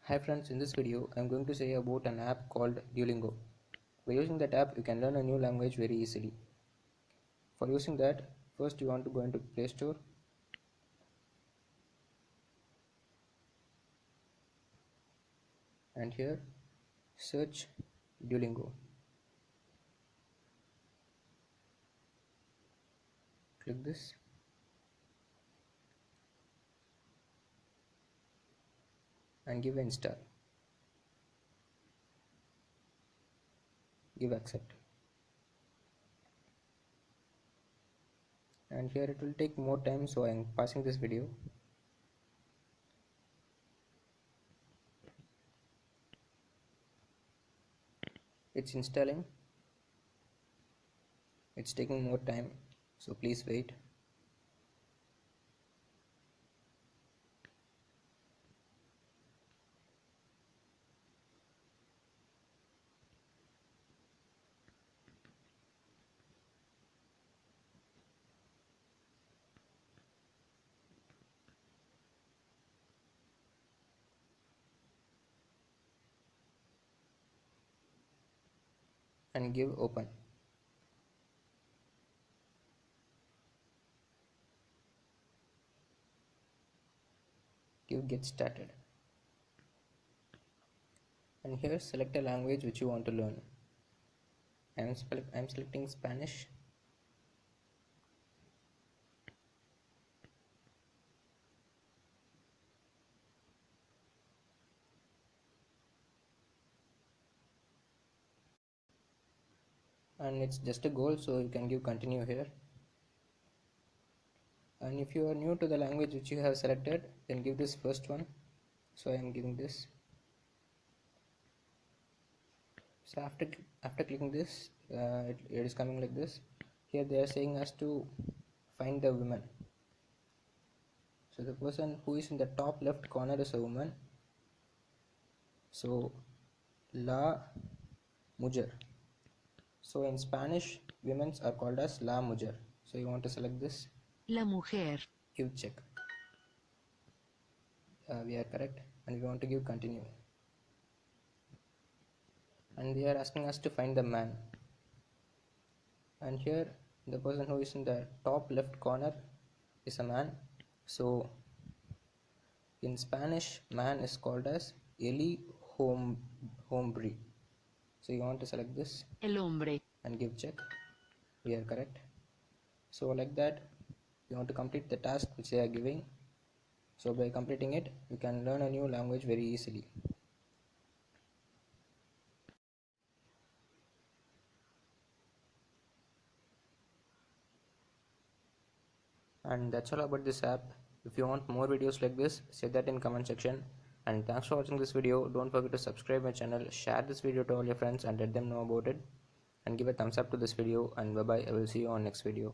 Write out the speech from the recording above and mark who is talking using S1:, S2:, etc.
S1: Hi friends, in this video I am going to say about an app called Duolingo. By using that app you can learn a new language very easily. For using that, first you want to go into Play Store and here search Duolingo. Click this and give install. Give accept. And here it will take more time, so I am passing this video. It's installing. It's taking more time, so please wait. And give open. Give get started. And here select a language which you want to learn. I'm selecting Spanish. And it's just a goal, so you can give continue here. And if you are new to the language which you have selected, then give this first one. So I am giving this. So after clicking this, it is coming like this. Here they are saying us to find the woman. So the person who is in the top left corner is a woman. So la mujer. So in Spanish, women are called as la mujer. So you want to select this.
S2: La mujer.
S1: Give check. We are correct, and we want to give continue. And they are asking us to find the man. And here the person who is in the top left corner is a man. So in Spanish, man is called as hombre. So you want to select this.
S2: El hombre.
S1: And give check. We are correct. So like that, you want to complete the task which they are giving. So by completing it, you can learn a new language very easily. And that's all about this app. If you want more videos like this, say that in comment section. And thanks for watching this video. Don't forget to subscribe my channel, share this video to all your friends and let them know about it, and give a thumbs up to this video. And bye bye, I will see you on next video.